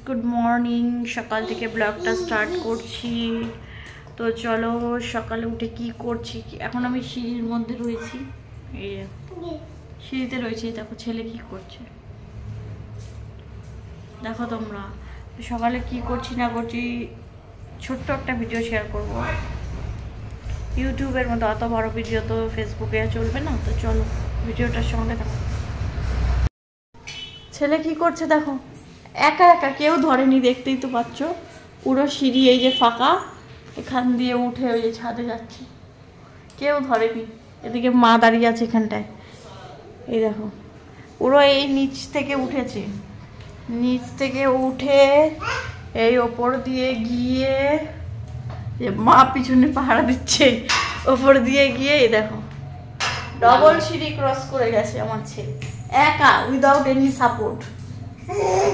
Good morning. সকাল থেকে ব্লগটা স্টার্ট করছি। তো চলো সকালে উঠে কি করছি। এখন আমি সিঁড়ির মধ্যে রয়েছি, এই সিঁড়িতে রয়েছি। দেখো ছেলে কি করছে, দেখো তোমরা। সকালে কি করছি না করছি ছোট্ট একটা ভিডিও শেয়ার করব। ইউটিউবের মতো অত বড় ভিডিও তো ফেসবুকে চলবে না। তো চলো ভিডিওটার সঙ্গে দেখো। ছেলে কি করছে দেখো, একা একা, কেউ ধরেনি, দেখতেই তো পাচ্ছ। পুরো সিঁড়ি এই যে ফাঁকা, এখান দিয়ে উঠে ওই যে ছাদে যাচ্ছে, কেউ ধরেনি। এদিকে মা দাঁড়িয়ে আছে এখানটায়, এই দেখো পুরো এই নিচ থেকে উঠেছে। নিচ থেকে উঠে এই ওপর দিয়ে গিয়ে মা পিছনে পাহারা দিচ্ছে, ওপর দিয়ে গিয়ে এই দেখো ডবল সিঁড়ি ক্রস করে গেছে আমার ছেলে একা, উইদাউট এনি সাপোর্ট।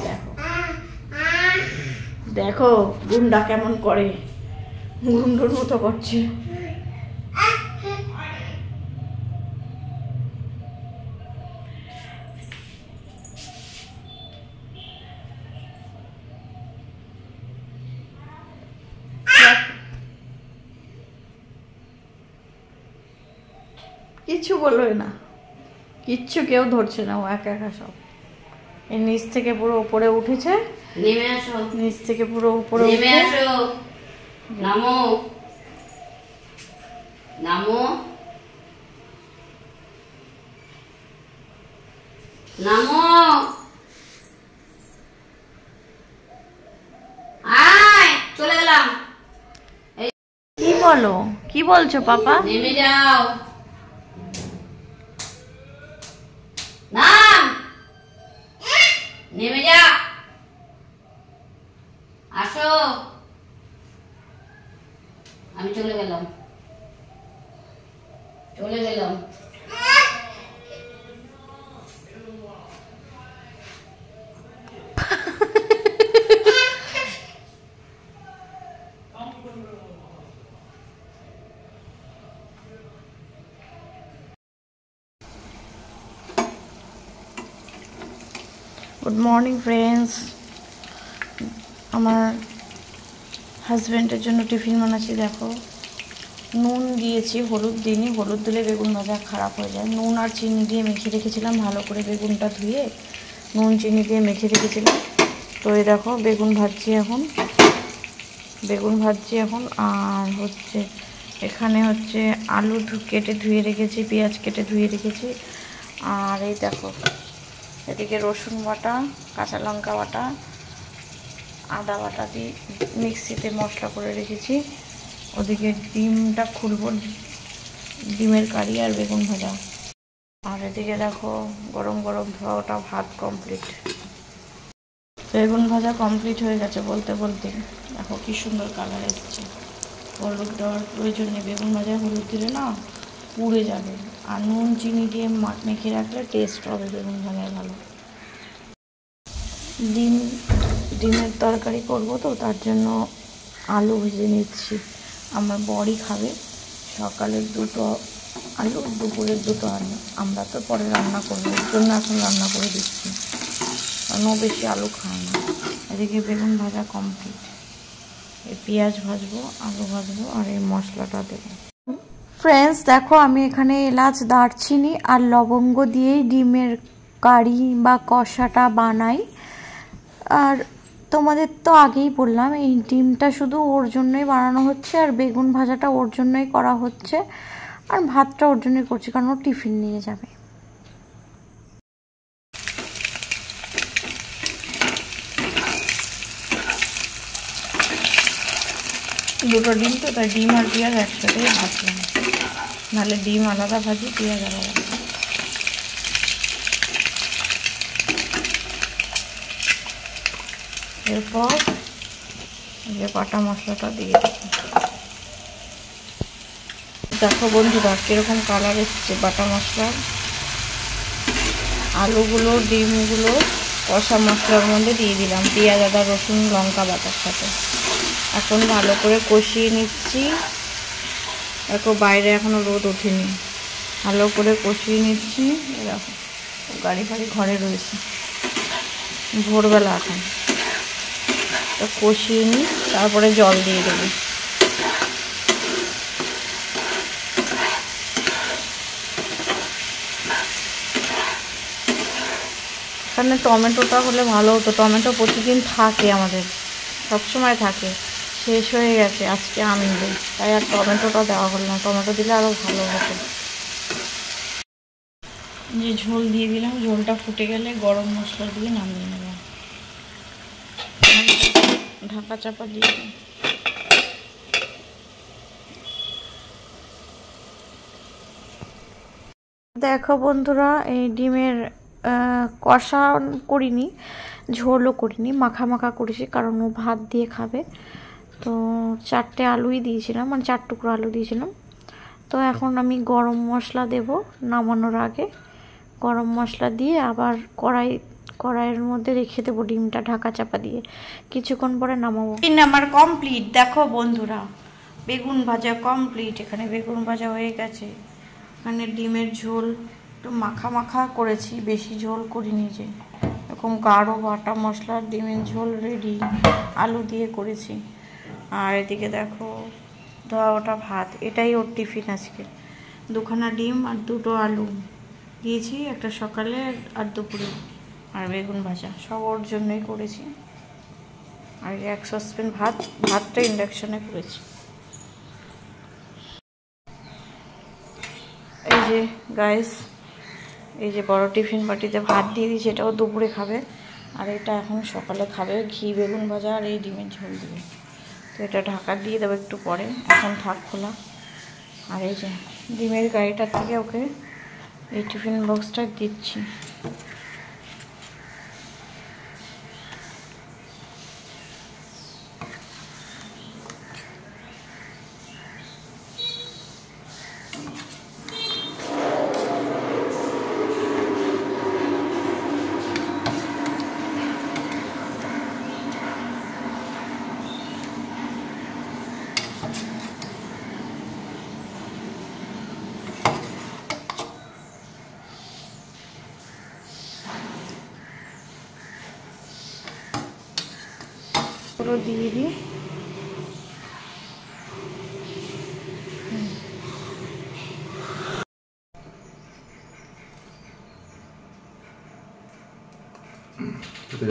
দেখো দেখো গুন্ডা কেমন করে, গুন্ডুর মতো করছে। কিচ্ছু বলবে না, কিচ্ছু কেউ ধরছে না, ও একা একা সব। এই নিচ থেকে পুরো উপরে উঠেছে, নেমে আসো। নিচ থেকে পুরো উপরে নেমে আসো, নামো নামো নামো, আয় চলে গেলাম। কি বলো, কি বলছো পাপা? নেমে যাও, নাম, নেমে যা, আসো। আমি চলে গেলাম, চলে গেলাম। Good morning friends. আমার হাজব্যান্ডের জন্য টিফিন বানাচ্ছি। দেখো নুন দিয়েছি, হলুদ দিইনি, হলুদ দিলে বেগুন ভাজা খারাপ হয়ে যায়। নুন আর চিনি দিয়ে মেখে রেখেছিলাম, ভালো করে বেগুনটা ধুয়ে নুন চিনি দিয়ে মেখে রেখেছিলাম। তো এই দেখো বেগুন ভাজছি এখন, বেগুন ভাজছি এখন। আর হচ্ছে এখানে হচ্ছে আলু কেটে ধুয়ে রেখেছি, পেঁয়াজ কেটে ধুয়ে রেখেছি। আর এই দেখো এদিকে রসুন বাটা, কাঁচা লঙ্কা বাটা, আদা বাটা দিয়ে মিক্সিতে মশলা করে রেখেছি। ওদিকে ডিমটা খুলবো, ডিমের কারি আর বেগুন ভাজা। আর এদিকে দেখো গরম গরম ধোয়া ভাত কমপ্লিট। বেগুন ভাজা কমপ্লিট হয়ে গেছে বলতে বলতে। দেখো কি সুন্দর কালার এসছে। হলুদ দেওয়ার প্রয়োজন নেই, বেগুন ভাজায় হলুদ দিলে না পুড়ে যাবে। আর নুন চিনি দিয়ে মেখে রাখলে টেস্ট হবে বেগুন ভাজায় ভালো। ডিমের তরকারি করবো তো তার জন্য আলু ভেজে নিচ্ছি। আমার বড়ি খাবে, সকালের দুটো আলু, দুপুরের দুটো আলু। আমরা তো পরে রান্না করবো, ওর জন্য এখন রান্না করে দিচ্ছি, কারণ ও বেশি আলু খায় না। এদিকে বেগুন ভাজা কমপ্লিট, এই পেঁয়াজ ভাজবো, আলু ভাজবো, আর এই মশলাটা দেবো। ফ্রেন্ডস দেখো আমি এখানে এলাচ, দারচিনি আর লবঙ্গ দিয়েই ডিমের কারি বা কষাটা বানাই। আর তোমাদের তো আগেই বললাম এই ডিমটা শুধু ওর জন্যই বানানো হচ্ছে, আর বেগুন ভাজাটা ওর জন্যই করা হচ্ছে, আর ভাতটা ওর জন্যই করছি কারণ ও টিফিন নিয়ে যাবে। দুটো ডিম তো, তাই ডিম আর পেঁয়াজ একসাথে ভাজলাম, নাহলে ডিম আলাদা ভাজি, পেঁয়াজ আলাদা। এরপর যে বাটা মশলাটা দিয়ে দেবো। দেখো বন্ধুরা কীরকম কালার এসছে বাটা মশলার। আলুগুলো ডিমগুলো কষা মশলার মধ্যে দিয়ে দিলাম, পেঁয়াজ আদা রসুন লঙ্কা বাটার সাথে। এখন ভালো করে কষিয়ে নিচ্ছি। দেখো বাইরে এখনও রোদ ওঠেনি, ভালো করে কষিয়ে নিচ্ছি। এরকম গাড়ি ফাড়ি ঘরে রয়েছে, ভোরবেলা এখন। কষিয়ে নিই, তারপরে জল দিয়ে দেবো। এখানে টমেটোটা হলে ভালো হতো, টমেটো প্রতিদিন থাকে আমাদের, সবসময় থাকে, শেষ হয়ে গেছে আজকে আনবে, তাই আর টমেটোটা দেওয়া হলো না, টমেটো দিলে আরও ভালো হতো। যে ঝোল দিয়ে দিলাম, ঝোলটা ফুটে গেলে গরম মশলা দিয়ে নামিয়ে নেব, ঢাকা চাপা দিয়ে দিই। দেখো বন্ধুরা, এই ডিমের কষা করিনি, ঝোলও করিনি, মাখা মাখা করেছি, কারণ ও ভাত দিয়ে খাবে। তো 4টে আলুই দিয়েছিলাম, মানে 4 টুকরো আলু দিয়েছিলাম। তো এখন আমি গরম মশলা দেব নামানোর আগে, গরম মশলা দিয়ে আবার কড়াইয়ের মধ্যে রেখে দেবো ডিমটা ঢাকা চাপা দিয়ে, কিছুক্ষণ পরে নামাবো। আমার কমপ্লিট। দেখো বন্ধুরা, বেগুন ভাজা কমপ্লিট, এখানে বেগুন ভাজা হয়ে গেছে, এখানে ডিমের ঝোল একটু মাখা মাখা করেছি, বেশি ঝোল করিনি, যে এরকম গাঢ় বাটা মশলার ডিমের ঝোল রেডি, আলু দিয়ে করেছি। আর এদিকে দেখো ধোয়া ওটা ভাত, এটাই ওর টিফিন আজকে, 2খানা ডিম আর 2টো আলু দিয়েছি, একটা সকালে আর দুপুরে, আর বেগুন ভাজা, সব ওর জন্যই করেছি। আর 1 সসপ্যান ভাতটা ইন্ডাকশনে করেছি। এই যে গাইস, এই যে বড় টিফিন বাটিতে ভাত দিয়ে দিয়েছি, এটাও দুপুরে খাবে, আর এটা এখন সকালে খাবে ঘি বেগুন ভাজা আর এই ডিমের ঝোল দিয়ে। তো এটা ঢাকা দিয়ে দেবো একটু পরে, এখন থাক খোলা। আর এই যে ডিমের গাড়িটার থেকে ওকে এই টিফিন বক্সটা দিচ্ছি। পুরো দিয়ে দিই।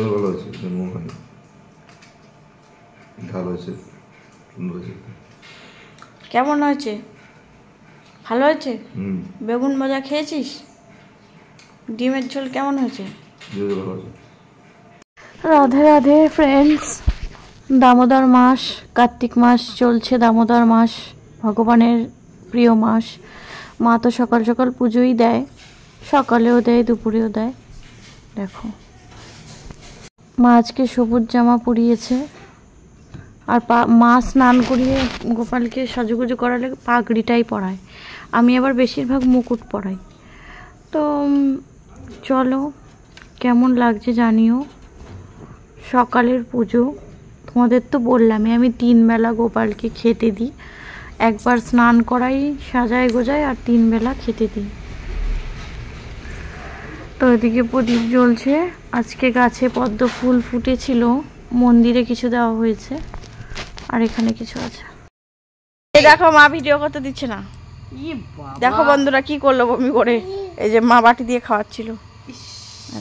ভালো আছে, ঝাল হয়েছে, সুন্দর হয়েছে। কেমন হয়েছে? ভালো হয়েছে? বেগুন ভাজা খেয়েছিস? ডিমের ঝোল কেমন হয়েছে? রাধে রাধে ফ্রেন্ডস, দামোদর মাস, কার্তিক মাস চলছে, দামোদর মাস ভগবানের প্রিয় মাস। মা তো সকাল সকাল পুজোই দেয়, সকালেও দেয় দুপুরেও দেয়। দেখো মা আজকে সবুজ জামা পরিয়েছে, আর মা স্নান করিয়ে গোপালকে সাজুগুজু করালে পাগড়িটাই পরায়, আমি আবার বেশিরভাগ মুকুট পরাই। তো চলো কেমন লাগছে জানিও। সকালের পুজো, তোমাদের তো বললামই আমি 3 বেলা গোপালকে খেতে দিই, একবার স্নান করাই সাজায় গোজায় আর 3 বেলা খেতে দিই। তো এদিকে প্রদীপ জ্বলছে, আজকে গাছে পদ্ম ফুল ফুটেছিল, মন্দিরে কিছু দেওয়া হয়েছে, আর এখানে কিছু আছে। এই দেখো মা ভিডিও করতে দিচ্ছে না, দেখো বন্ধুরা কি করলো বমি করে, এই যে মা বাটি দিয়ে খাওয়াচ্ছিল,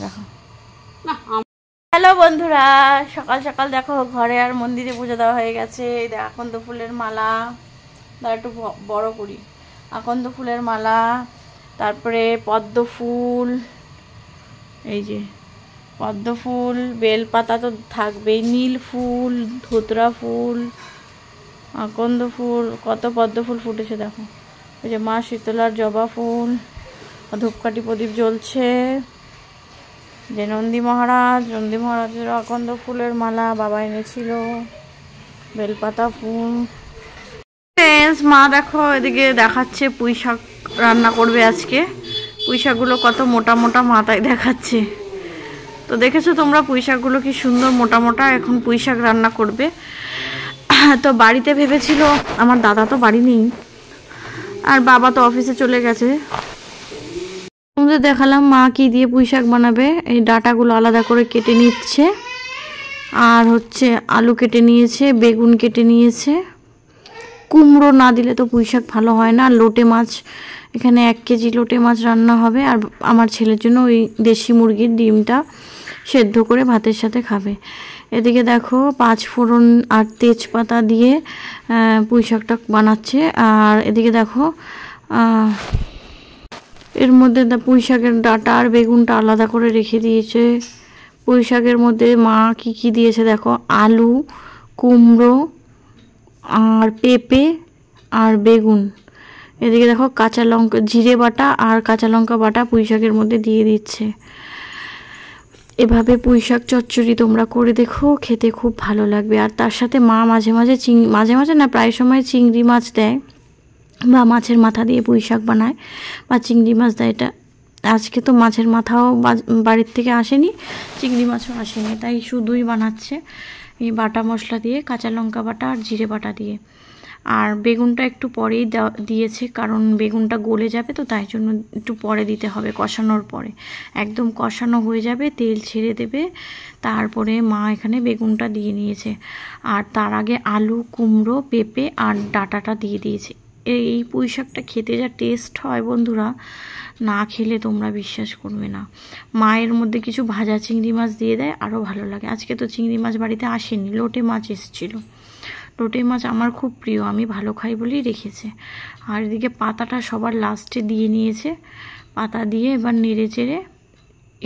দেখো। হ্যালো বন্ধুরা, সকাল সকাল দেখো ঘরে আর মন্দিরে পুজো দেওয়া হয়ে গেছে। আকন্দ ফুলের মালা, দাঁড়া একটু বড় করি, আকন্দ ফুলের মালা, তারপরে পদ্ম ফুল, এই যে পদ্ম ফুল, বেলপাতা তো থাকবেই, নীল ফুল, ধুতরা ফুল, আকন্দ ফুল, কত পদ্ম ফুল ফুটেছে দেখো। ওই যে মা শীতলার জবা ফুল, ধূপকাঠি প্রদীপ জ্বলছে, যে নন্দী মহারাজের আকন্দ ফুলের মালা বাবা এনেছিল, বেলপাতা ফুল। মা দেখো এদিকে দেখাচ্ছে পুঁই শাক রান্না করবে আজকে, পুঁই শাকগুলো কত মোটা মোটা মাথায় দেখাচ্ছে। তো দেখেছো তোমরা পুঁই শাকগুলো কি সুন্দর মোটা মোটা, এখন পুঁই শাক রান্না করবে। তো বাড়িতে ভেবেছিল, আমার দাদা তো বাড়ি নেই আর বাবা তো অফিসে চলে গেছে, তোমাদের দেখালাম মা কি দিয়ে পুঁই শাক বানাবে। এই ডাটাগুলো আলাদা করে কেটে নিচ্ছে, আর হচ্ছে আলু কেটে নিয়েছে, বেগুন কেটে নিয়েছে। কুমড়ো না দিলে তো পুঁই শাক ভালো হয় না। লোটে মাছ, এখানে 1 কেজি লোটে মাছ রান্না হবে। আর আমার ছেলের জন্য ওই দেশি মুরগির ডিমটা সেদ্ধ করে ভাতের সাথে খাবে। এদিকে দেখো 5 ফোড়ন আর তেজপাতা দিয়ে পুঁই শাকটা বানাচ্ছে। আর এদিকে দেখো এর মধ্যে পুঁই শাকের ডাঁটা আর বেগুনটা আলাদা করে রেখে দিয়েছে। পুঁই শাকের মধ্যে মা কি কি দিয়েছে দেখো, আলু, কুমড়ো আর পেঁপে আর বেগুন। এদিকে দেখো কাঁচা লঙ্কা, জিরে বাটা আর কাঁচা লঙ্কা বাটা পুঁই শাকের মধ্যে দিয়ে দিচ্ছে। এভাবে পুঁই শাক চচ্চড়ি তোমরা করে দেখো, খেতে খুব ভালো লাগবে। আর তার সাথে মা মাঝে মাঝে না প্রায় সময় চিংড়ি মাছ দেয় বা মাছের মাথা দিয়ে পুঁই শাক বানায় বা চিংড়ি মাছ দেয়। এটা আজকে তো মাছের মাথাও বাড়ির থেকে আসেনি, চিংড়ি মাছও আসেনি, তাই শুধুই বানাচ্ছে এই বাটা মশলা দিয়ে, কাঁচা লঙ্কা বাটা আর জিরে বাটা দিয়ে। আর বেগুনটা একটু পরেই দিয়েছে, কারণ বেগুনটা গলে যাবে, তো তাই জন্য একটু পরে দিতে হবে, কষানোর পরে। একদম কষানো হয়ে যাবে, তেল ছেড়ে দেবে, তারপরে মা এখানে বেগুনটা দিয়ে নিয়েছে। আর তার আগে আলু, কুমড়ো, পেঁপে আর ডাঁটাটা দিয়ে দিয়েছে। এই পুঁই শাকটা খেতে যা টেস্ট হয় বন্ধুরা, না খেলে তোমরা বিশ্বাস করবে না। মায়ের মধ্যে কিছু ভাজা চিংড়ি মাছ দিয়ে দেয়, আরও ভালো লাগে। আজকে তো চিংড়ি মাছ বাড়িতে আসেনি, লোটে মাছ এসেছিল। লোটে মাছ আমার খুব প্রিয়, আমি ভালো খাই বলেই রেখেছে। আর এদিকে পাতাটা সবার লাস্টে দিয়ে নিয়েছে। পাতা দিয়ে এবার নেড়ে চেড়ে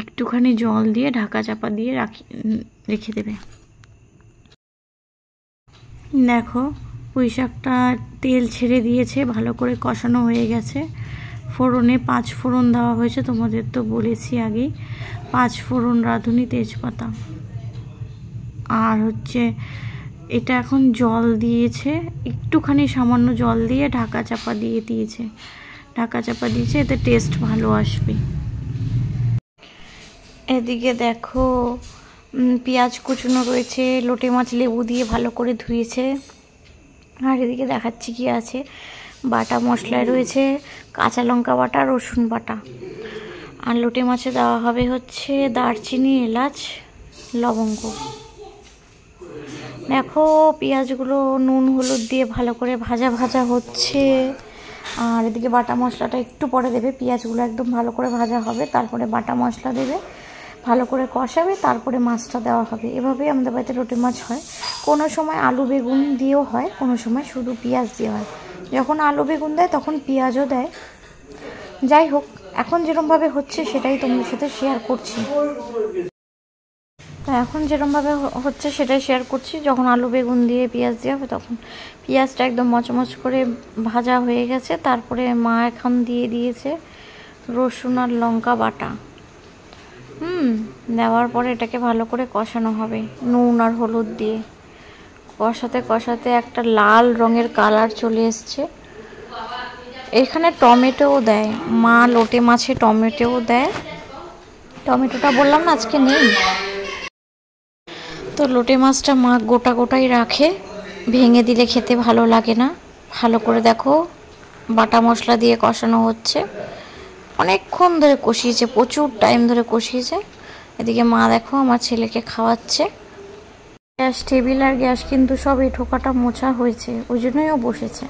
একটুখানি জল দিয়ে ঢাকা চাপা দিয়ে রেখে দেবে। দেখো পুঁই শাকটা তেল ছেড়ে দিয়েছে, ভালো করে কষানো হয়ে গেছে। ফোড়নে 5 ফোড়ন দেওয়া হয়েছে, তোমাদের তো বলেছি আগেই। 5 ফোড়ন, রাঁধুনি, তেজপাতা। আর হচ্ছে এটা এখন জল দিয়েছে, একটুখানি সামান্য জল দিয়ে ঢাকা চাপা দিয়ে দিয়েছে। ঢাকা চাপা দিয়েছে, এতে টেস্ট ভালো আসবে। এদিকে দেখো পেঁয়াজ কুচুনো রয়েছে, লোটে মাছ লেবু দিয়ে ভালো করে ধুয়েছে। আর এদিকে দেখাচ্ছি কি আছে, বাটা মশলায় রয়েছে কাঁচা লঙ্কা বাটা, রসুন বাটা। আর লোটে মাছে দেওয়া হবে হচ্ছে দারচিনি, এলাচ, লবঙ্গ। দেখো পেঁয়াজগুলো নুন হলুদ দিয়ে ভালো করে ভাজা ভাজা হচ্ছে। আর এদিকে বাটা মশলাটা একটু পরে দেবে, পেঁয়াজগুলো একদম ভালো করে ভাজা হবে, তারপরে বাটা মশলা দেবে, ভালো করে কষাবে, তারপরে মাছটা দেওয়া হবে। এভাবেই আমাদের বাড়িতে লোটে মাছ হয়। কোনো সময় আলু বেগুন দিয়েও হয়, কোনো সময় শুধু পেঁয়াজ দিয়ে হয়। যখন আলু বেগুন দেয় তখন পেঁয়াজও দেয়। যাই হোক, এখন যেরকমভাবে হচ্ছে সেটাই তোমাদের সাথে শেয়ার করছি। তো এখন যেরকমভাবে হচ্ছে সেটাই শেয়ার করছি। যখন আলু বেগুন দিয়ে পেঁয়াজ দেওয়া হবে তখন পেঁয়াজটা একদম মচমচ করে ভাজা হয়ে গেছে। তারপরে মা এখন দিয়ে দিয়েছে রসুন আর লঙ্কা বাটা। দেওয়ার পরে এটাকে ভালো করে কষানো হবে নুন আর হলুদ দিয়ে। কষাতে কষাতে একটা লাল রঙের কালার চলে এসছে। এখানে টমেটোও দেয় মা, লোটে মাছে টমেটোও দেয়। টমেটোটা বললাম না আজকে নেই, তো লোটে মাছটা মা গোটা গোটাই রাখে, ভেঙে দিলে খেতে ভালো লাগে না। ভালো করে দেখো বাটা মশলা দিয়ে কষানো হচ্ছে, অনেকক্ষণ ধরে কষিয়েছে, প্রচুর টাইম ধরে কষিয়েছে। এদিকে মা দেখো আমার ছেলেকে খাওয়াচ্ছে। গ্যাস টেবিল আর গ্যাস কিন্তু সব এই ঠোকাটা মোছা হয়েছে, ওই জন্যই ও বসেছে।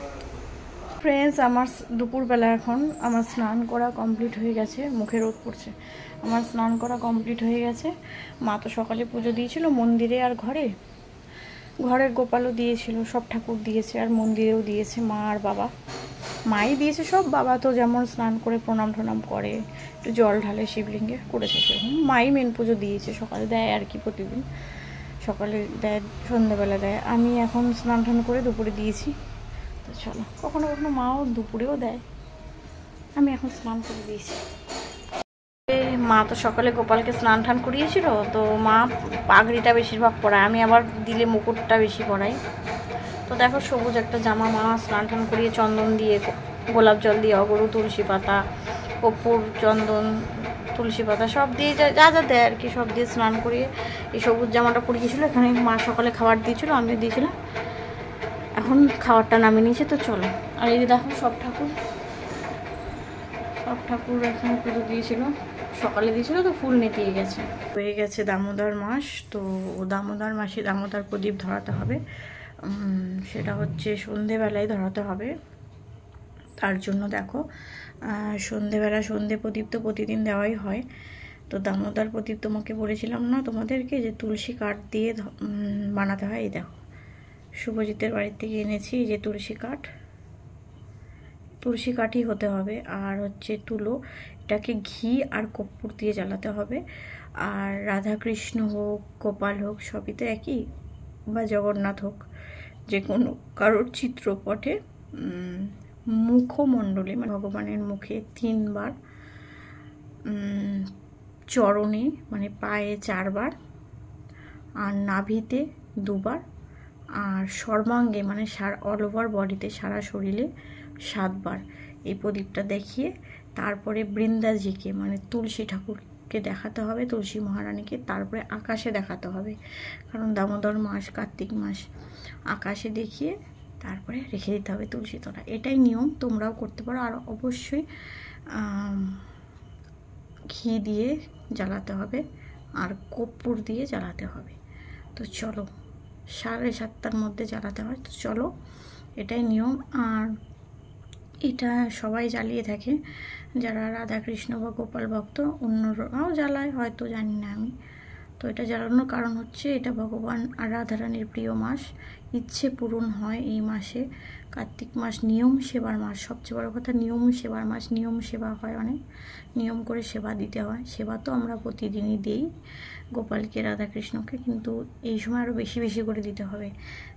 ফ্রেন্ডস, আমার দুপুরবেলা এখন আমার স্নান করা কমপ্লিট হয়ে গেছে। মুখে রোদ পড়ছে। আমার স্নান করা কমপ্লিট হয়ে গেছে। মা তো সকালে পুজো দিয়েছিল মন্দিরে আর ঘরের গোপালও দিয়েছিল, সব ঠাকুর দিয়েছে আর মন্দিরেও দিয়েছে, মা আর বাবা। মাই দিয়েছে সব, বাবা তো যেমন স্নান করে প্রণাম টনাম করে, একটু জল ঢালে শিবলিঙ্গে, করেছে সেরকম। মাই মেন পুজো দিয়েছে, সকালে দেয় আর কি, প্রতিদিন সকালে দেয়, সন্ধ্যাবেলা দেয়। আমি এখন স্নান টান করে দুপুরে দিয়েছি। তো চলো, কখনো কখনো মাও দুপুরেও দেয়, আমি এখন স্নান করে দিয়েছি। মা তো সকালে গোপালকে স্নান টান করিয়েছিল, তো মা পাগড়িটা বেশিরভাগ পরায়, আমি আবার দিলে মুকুটটা বেশি পরাই। তো দেখো সবুজ একটা জামা মা স্নান টান করিয়ে চন্দন দিয়ে, গোলাপ জল দিয়ে, অগরু, তুলসী পাতা, কর্পূর, চন্দন, তুলসী পাতা সব দিয়ে যা যা দেয় আর কি, সব দিয়ে স্নান করিয়ে এই সবুজ জামাটা পরিয়েছিল। এখানে মা সকালে খাবার দিয়েছিল, আমিও দিয়েছিলাম। এখন খাবারটা নামিয়ে নিয়েছে, তো চলো। আর এই দেখো সব ঠাকুর এখন পুজো দিয়েছিল, সকালে দিয়েছিল তো ফুল নেতিয়ে গেছে। হয়ে গেছে দামোদর মাস, তো দামোদর মাসে দামোদর প্রদীপ ধরাতে হবে। সেটা হচ্ছে সন্ধেবেলায় ধরাতে হবে। তার জন্য দেখো সন্ধেবেলা সন্ধে প্রদীপ তো প্রতিদিন দেওয়াই হয়। তো দামোদর প্রদীপ তোমাকে বলেছিলাম না তোমাদেরকে যে তুলসী কাঠ দিয়ে বানাতে হয়। এই দেখো শুভজিতের বাড়ির থেকে এনেছি যে তুলসী কাঠ, তুলসী কাঠই হতে হবে। আর হচ্ছে তুলো, এটাকে ঘি আর কর্পূর দিয়ে জ্বালাতে হবে। আর রাধাকৃষ্ণ হোক, গোপাল হোক, সবই তো একই, বা জগন্নাথ হোক, যে কোনো কারোর চিত্রপটে মুখমণ্ডলে মানে ভগবানের মুখে 3 বার, চরণে মানে পায়ে 4 বার, আর নাভিতে 2 বার, আর সর্বাঙ্গে মানে অল ওভার বডিতে সারা শরীরে 7 বার এই প্রদীপটা দেখিয়ে তারপরে বৃন্দাজিকে মানে তুলসী ঠাকুরকে দেখাতে হবে, তুলসী মহারানীকে, তারপরে আকাশে দেখাতে হবে। কারণ দামোদর মাস, কার্তিক মাস, আকাশে দেখিয়ে তারপরে রেখে দিতে হবে তুলসী তলা। এটাই নিয়ম, তোমরাও করতে পারো। আর অবশ্যই ঘি দিয়ে জ্বালাতে হবে আর কর্পূর দিয়ে জ্বালাতে হবে। তো চলো, 7:30টার মধ্যে জ্বালাতে হয়। তো চলো, এটাই নিয়ম। আর এটা সবাই জ্বালিয়ে থাকে, যারা রাধাকৃষ্ণ বা গোপাল ভক্ত, অন্যরাও জ্বালায় হয়তো, জানি না আমি। তো এটা জ্বালানোর কারণ হচ্ছে এটা ভগবান আর রাধারানীর প্রিয় মাস, ইচ্ছে পূরণ হয় এই মাসে। কার্তিক মাস নিয়ম সেবার মাস, সবচেয়ে বড় কথা নিয়ম সেবার মাস। নিয়ম সেবা হয়, অনেক নিয়ম করে সেবা দিতে হয়। সেবা তো আমরা প্রতিদিনই দিই গোপালকে, রাধাকৃষ্ণকে, কিন্তু এই সময় আরও বেশি বেশি করে দিতে হবে,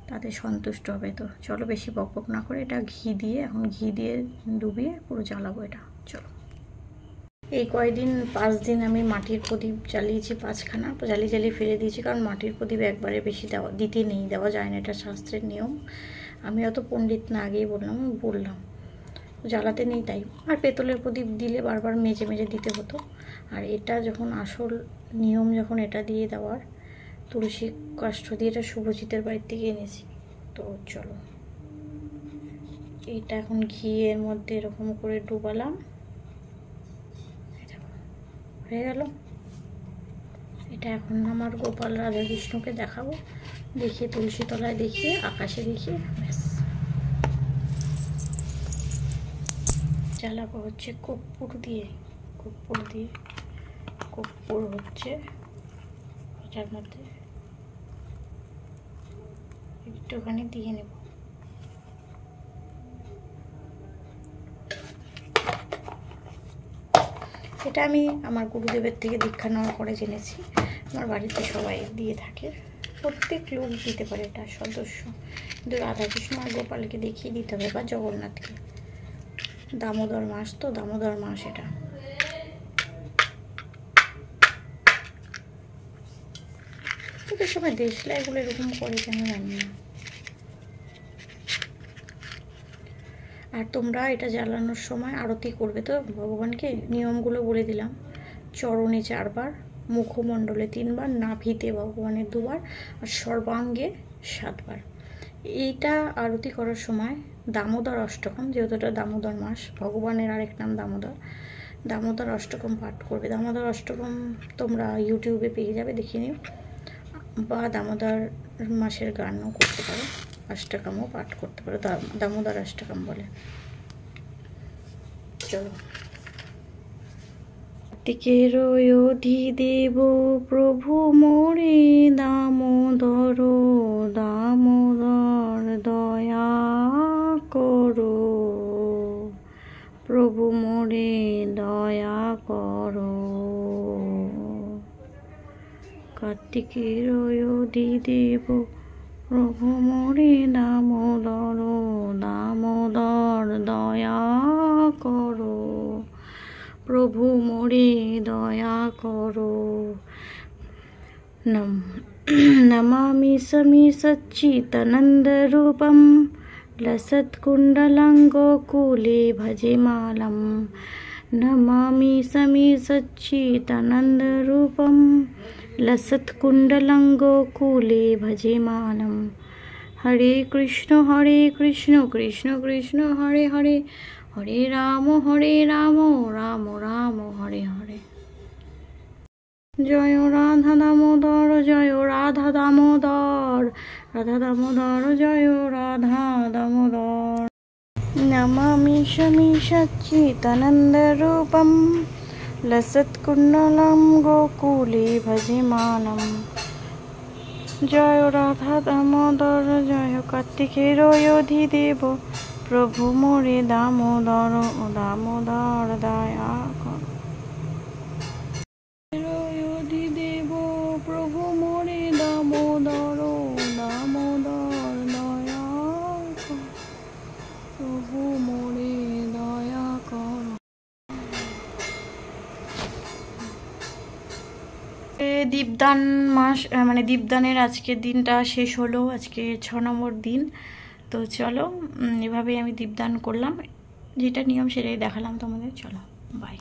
তাতে সন্তুষ্ট হবে। তো চলো বেশি বকবক না করে এটা ঘি দিয়ে, এখন ঘি দিয়ে ডুবিয়ে পুরো জ্বালাবো এটা। চলো, এই কয়েকদিন 5 দিন আমি মাটির প্রদীপ জ্বালিয়েছি, 5খানা জ্বালিয়ে ফেলে দিয়েছি। কারণ মাটির প্রদীপ একবারে বেশি দিতে নেই, দেওয়া যায় না, এটা শাস্ত্রের নিয়ম। আমি অত পণ্ডিত না, আগেই বললাম জ্বালাতে নেই তাই। আর পেতলের প্রদীপ দিলে বারবার মেজে মেজে দিতে হতো। আর এটা যখন আসল নিয়ম, যখন এটা দিয়ে দেওয়ার, তুলসী কাষ্ঠ দিয়ে, এটা শুভজিতের বাড়ির থেকে এনেছি। তো চলো, এটা এখন ঘিয়ের মধ্যে এরকম করে ডুবালাম, হয়ে গেল। এটা এখন আমার গোপাল রাধাকৃষ্ণকে দেখাবো, দেখিয়ে তুলসী তলায় দেখিয়ে, আকাশে দেখিয়ে, ব্যাস। জ্বালাবো হচ্ছে কর্পূর দিয়ে, কর্পূর হচ্ছে এটার মধ্যে একটুখানি দিয়ে নেব। এটা আমি আমার গুরুদেবের থেকে দীক্ষা নেওয়ার পরে জেনেছি। আমার বাড়িতে সবাই দিয়ে থাকে, প্রত্যেক লোক দিতে পারে, এটা সদস্য। কিন্তু রাধাকৃষ্ণ আর গোপালকে দেখিয়ে দিতে হবে, বা জগন্নাথকে। দামোদর মাস তো, দামোদর মাস এটা। তোদের সময় দেশলা এগুলো এরকম করে কেন জানি না। আর তোমরা এটা জ্বালানোর সময় আরতি করবে তো ভগবানকে, নিয়মগুলো বলে দিলাম। চরণে 4 বার, মুখমণ্ডলে 3 বার, নাভিতে ভগবানের 2 বার, আর সর্বাঙ্গে 7 বার। এইটা আরতি করার সময় দামোদর অষ্টকম, যেহেতু এটা দামোদর মাস, ভগবানের আরেক নাম দামোদর, দামোদর অষ্টকম পাঠ করবে। দামোদর অষ্টকম তোমরা ইউটিউবে পেয়ে যাবে, দেখে নিও। বা দামোদর মাসের গানও করতে পারো, অষ্টকমও পাঠ করতে পারো, দামোদর অষ্টকম বলে। চলো, কার্তিকের অধিদেব প্রভু মোরে দামোদর, দামোদর দয়া করো, প্রভু মোরে দয়া করো। কার্তিকের অধিদেব প্রভু মোরে দামোদর, দামোদর দয়া করো, প্রভু মোরে দয়া করো। নমামি স্বামী সচ্চিদানন্দরূপম, লসৎকুণ্ডলঙ্গকুলে ভজেমালম। নমামি স্বামী সচ্চিদানন্দরূপম, লসৎকুণ্ডলঙ্গকুলে ভজেমালম। হরে কৃষ্ণ কৃষ্ণ কৃষ্ণ হরে হরে, হরে রাম রাম রাম হরে হরে। জয় রাধা দামোদর জয় রাধা দামোদর, রাধা দামোদর জয় রাধা দামোদর। নমামি স্বামী সচ্চিদানন্দরূপম লসৎকুণ্ডলম গোকুলে ভজমানম। জয় রাধা দামোদর জয় কার্তিকের অধিদেব, প্রভু মোরে দামোদর দামোদর দয়া কর। অধিদেব প্রভু মোরে দামোদর দামোদর দয়া কর, প্রভু মোরে দয়া কর। দীপদান মাস মানে দীপদানের আজকের দিনটা শেষ হলো, আজকে 6 নম্বর দিন। তো চলো এভাবেই আমি দীপদান করলাম, যেটা নিয়ম সেটাই দেখালাম তোমাদের। চলো বাই।